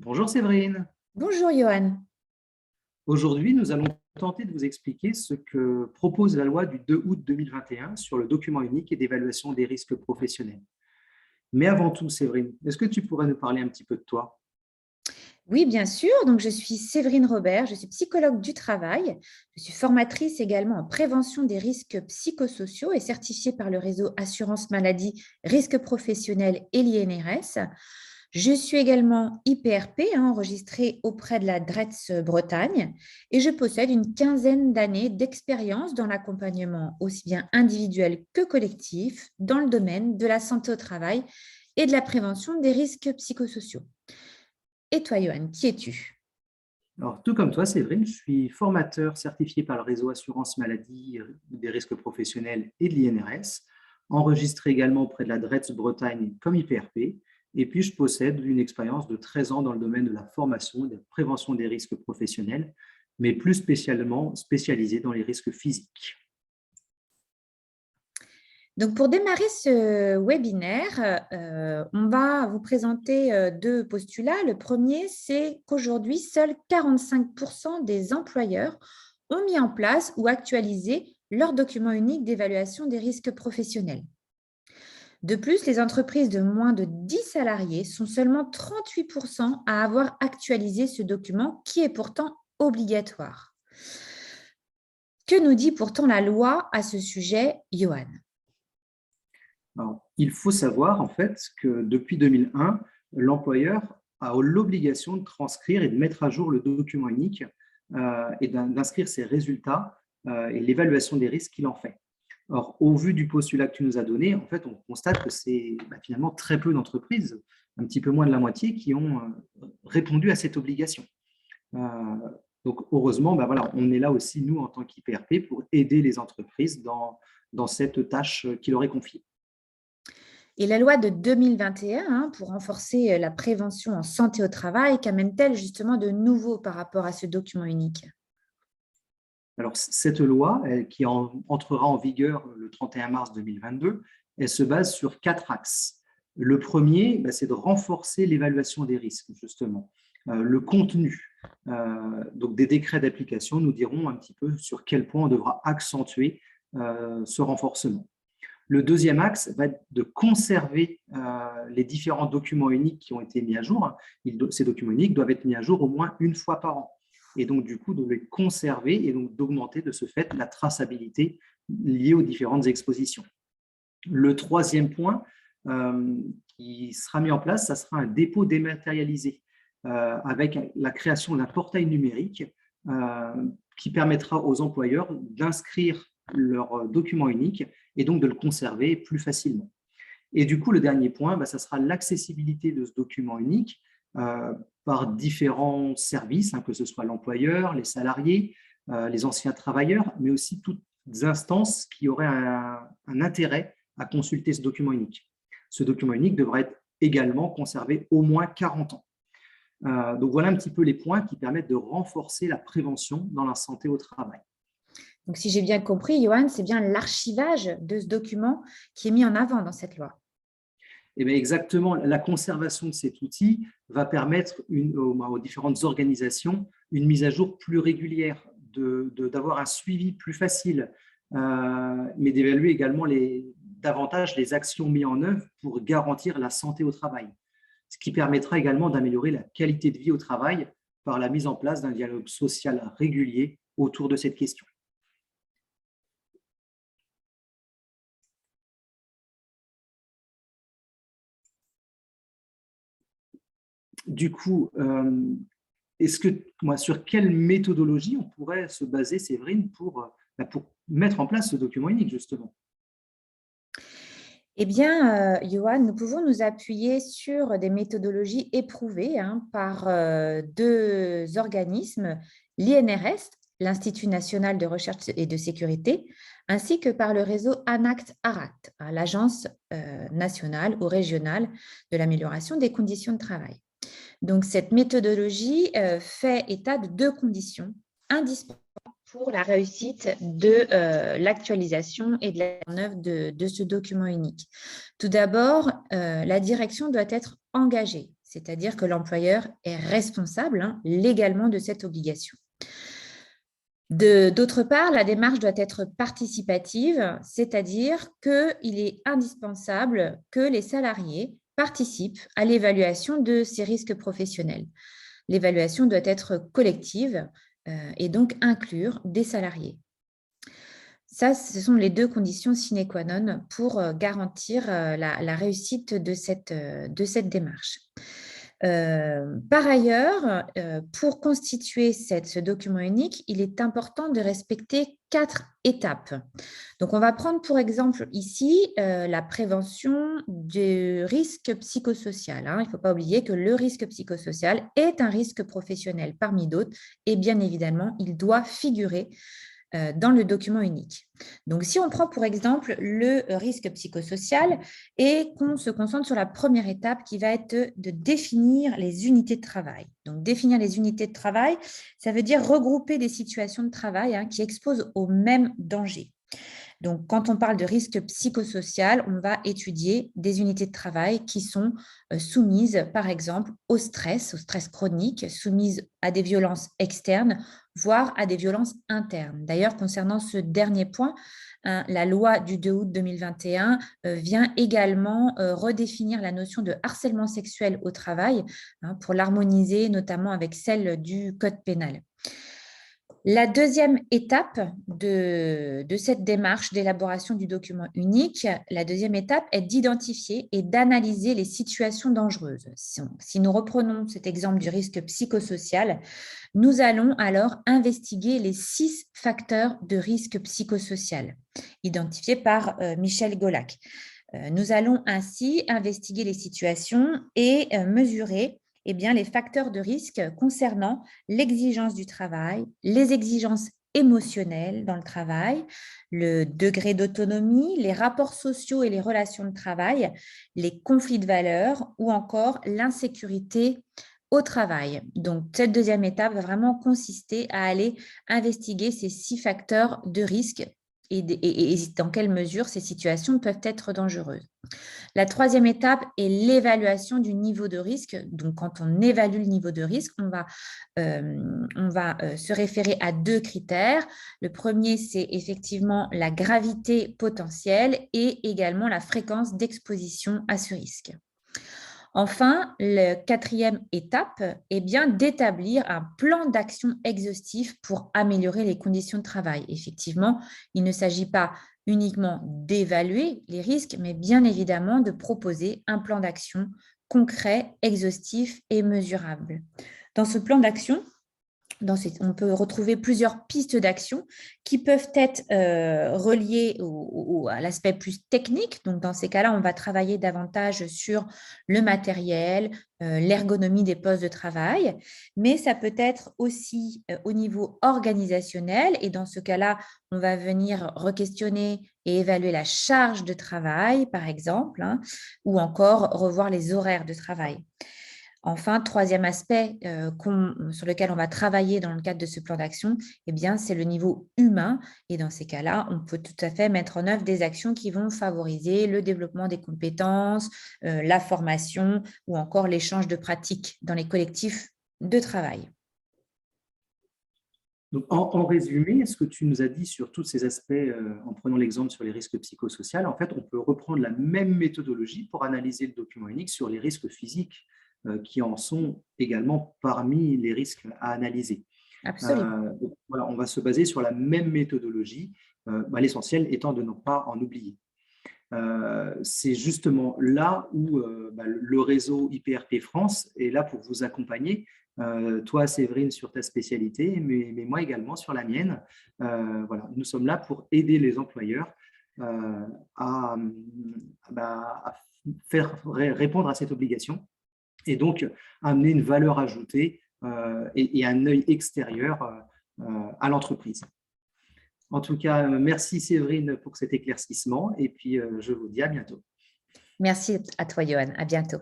Bonjour Séverine. Bonjour Johan. Aujourd'hui, nous allons tenter de vous expliquer ce que propose la loi du 2 août 2021 sur le document unique et d'évaluation des risques professionnels. Mais avant tout, Séverine, est-ce que tu pourrais nous parler un petit peu de toi? Oui, bien sûr. Donc, je suis Séverine Robert, je suis psychologue du travail. Je suis formatrice également en prévention des risques psychosociaux et certifiée par le réseau Assurance Maladie, Risques Professionnels et l'INRS. Je suis également IPRP, enregistrée auprès de la DRETS Bretagne, et je possède une quinzaine d'années d'expérience dans l'accompagnement aussi bien individuel que collectif dans le domaine de la santé au travail et de la prévention des risques psychosociaux. Et toi, Johan, qui es-tu? Alors, tout comme toi, Séverine, je suis formateur certifié par le réseau Assurance Maladie, des risques professionnels et de l'INRS, enregistré également auprès de la DRETS Bretagne comme IPRP. Et puis, je possède une expérience de 13 ans dans le domaine de la formation et de la prévention des risques professionnels, mais plus spécialement spécialisé dans les risques physiques. Donc, pour démarrer ce webinaire, on va vous présenter deux postulats. Le premier, c'est qu'aujourd'hui, seuls 45% des employeurs ont mis en place ou actualisé leur document unique d'évaluation des risques professionnels. De plus, les entreprises de moins de 10 salariés sont seulement 38% à avoir actualisé ce document qui est pourtant obligatoire. Que nous dit pourtant la loi à ce sujet, Johan? Alors, il faut savoir en fait que depuis 2001, l'employeur a l'obligation de transcrire et de mettre à jour le document unique et d'inscrire ses résultats et l'évaluation des risques qu'il en fait. Or, au vu du postulat que tu nous as donné, en fait, on constate que c'est finalement très peu d'entreprises, un petit peu moins de la moitié, qui ont répondu à cette obligation. Euh, donc, heureusement, voilà, on est là aussi, nous, en tant qu'IPRP, pour aider les entreprises dans cette tâche qui leur est confiée. Et la loi de 2021, pour renforcer la prévention en santé au travail, qu'amène-t-elle justement de nouveau par rapport à ce document unique? Alors, cette loi, qui entrera en vigueur le 31 mars 2022, elle se base sur 4 axes. Le premier, c'est de renforcer l'évaluation des risques, justement. Le contenu, donc des décrets d'application, nous diront un petit peu sur quel point on devra accentuer ce renforcement. Le deuxième axe va être de conserver les différents documents uniques qui ont été mis à jour. Ces documents uniques doivent être mis à jour au moins une fois par an. Et donc, du coup, de les conserver et donc d'augmenter de ce fait la traçabilité liée aux différentes expositions. Le troisième point qui sera mis en place, ça sera un dépôt dématérialisé avec la création d'un portail numérique qui permettra aux employeurs d'inscrire leur document unique et donc de le conserver plus facilement. Et du coup, le dernier point, ça sera l'accessibilité de ce document unique par différents services, que ce soit l'employeur, les salariés, les anciens travailleurs, mais aussi toutes les instances qui auraient un intérêt à consulter ce document unique. Ce document unique devra être également conservé au moins 40 ans. Donc voilà un petit peu les points qui permettent de renforcer la prévention dans la santé au travail. Donc, si j'ai bien compris, Johan, c'est bien l'archivage de ce document qui est mis en avant dans cette loi. Eh bien, exactement, la conservation de cet outil va permettre aux différentes organisations une mise à jour plus régulière, d'avoir un suivi plus facile, mais d'évaluer également davantage les actions mises en œuvre pour garantir la santé au travail, ce qui permettra également d'améliorer la qualité de vie au travail par la mise en place d'un dialogue social régulier autour de cette question. Du coup, sur quelle méthodologie on pourrait se baser, Séverine, pour mettre en place ce document unique, justement? Eh bien, Johan, nous pouvons nous appuyer sur des méthodologies éprouvées par deux organismes, l'INRS, l'Institut national de recherche et de sécurité, ainsi que par le réseau ANACT-ARACT, l'Agence nationale ou régionale de l'amélioration des conditions de travail. Donc, cette méthodologie fait état de deux conditions indispensables pour la réussite de l'actualisation et de la mise en œuvre de ce document unique. Tout d'abord, la direction doit être engagée, c'est-à-dire que l'employeur est responsable légalement de cette obligation. D'autre part, la démarche doit être participative, c'est-à-dire qu'il est indispensable que les salariés participent à l'évaluation de ces risques professionnels. L'évaluation doit être collective et donc inclure des salariés. Ça, ce sont les 2 conditions sine qua non pour garantir la réussite de cette démarche. Par ailleurs, pour constituer ce document unique, il est important de respecter 4 étapes. Donc, on va prendre pour exemple ici la prévention du risque psychosocial. Il ne faut pas oublier que le risque psychosocial est un risque professionnel parmi d'autres et bien évidemment, il doit figurer dans le document unique. Donc, si on prend pour exemple le risque psychosocial et qu'on se concentre sur la première étape qui va être de définir les unités de travail. Donc, définir les unités de travail, ça veut dire regrouper des situations de travail qui exposent au même danger. Donc, quand on parle de risque psychosocial, on va étudier des unités de travail qui sont soumises, par exemple, au stress chronique, soumises à des violences externes, voire à des violences internes. D'ailleurs, concernant ce dernier point, la loi du 2 août 2021 vient également redéfinir la notion de harcèlement sexuel au travail pour l'harmoniser notamment avec celle du code pénal. La deuxième étape de cette démarche d'élaboration du document unique, la deuxième étape est d'identifier et d'analyser les situations dangereuses. Si nous reprenons cet exemple du risque psychosocial, nous allons alors investiguer les 6 facteurs de risque psychosocial identifiés par Michel Golac. Nous allons ainsi investiguer les situations et mesurer les facteurs de risque concernant l'exigence du travail, les exigences émotionnelles dans le travail, le degré d'autonomie, les rapports sociaux et les relations de travail, les conflits de valeurs ou encore l'insécurité au travail. Donc, cette deuxième étape va vraiment consister à aller investiguer ces 6 facteurs de risque et dans quelle mesure ces situations peuvent être dangereuses. La troisième étape est l'évaluation du niveau de risque. Donc, quand on évalue le niveau de risque, on va se référer à 2 critères. Le premier, c'est effectivement la gravité potentielle et également la fréquence d'exposition à ce risque. Enfin, la quatrième étape est bien d'établir un plan d'action exhaustif pour améliorer les conditions de travail. Effectivement, il ne s'agit pas uniquement d'évaluer les risques, mais bien évidemment de proposer un plan d'action concret, exhaustif et mesurable. Dans ce plan d'action, on peut retrouver plusieurs pistes d'action qui peuvent être reliées à l'aspect plus technique. Donc, dans ces cas-là, on va travailler davantage sur le matériel, l'ergonomie des postes de travail, mais ça peut être aussi au niveau organisationnel. Et dans ce cas-là, on va venir re-questionner et évaluer la charge de travail, par exemple, ou encore revoir les horaires de travail. Enfin, troisième aspect sur lequel on va travailler dans le cadre de ce plan d'action, c'est le niveau humain. Et dans ces cas-là, on peut tout à fait mettre en œuvre des actions qui vont favoriser le développement des compétences, la formation ou encore l'échange de pratiques dans les collectifs de travail. Donc, en résumé, ce que tu nous as dit sur tous ces aspects, en prenant l'exemple sur les risques psychosociaux, en fait, on peut reprendre la même méthodologie pour analyser le document unique sur les risques physiques qui en sont également parmi les risques à analyser. Absolument. Voilà, on va se baser sur la même méthodologie, l'essentiel étant de ne pas en oublier. C'est justement là où le réseau IPRP France est là pour vous accompagner. Toi, Séverine, sur ta spécialité, mais moi également sur la mienne. Voilà, nous sommes là pour aider les employeurs à faire répondre à cette obligation et donc amener une valeur ajoutée et un œil extérieur à l'entreprise. En tout cas, merci Séverine pour cet éclaircissement et puis je vous dis à bientôt. Merci à toi, Johan. À bientôt.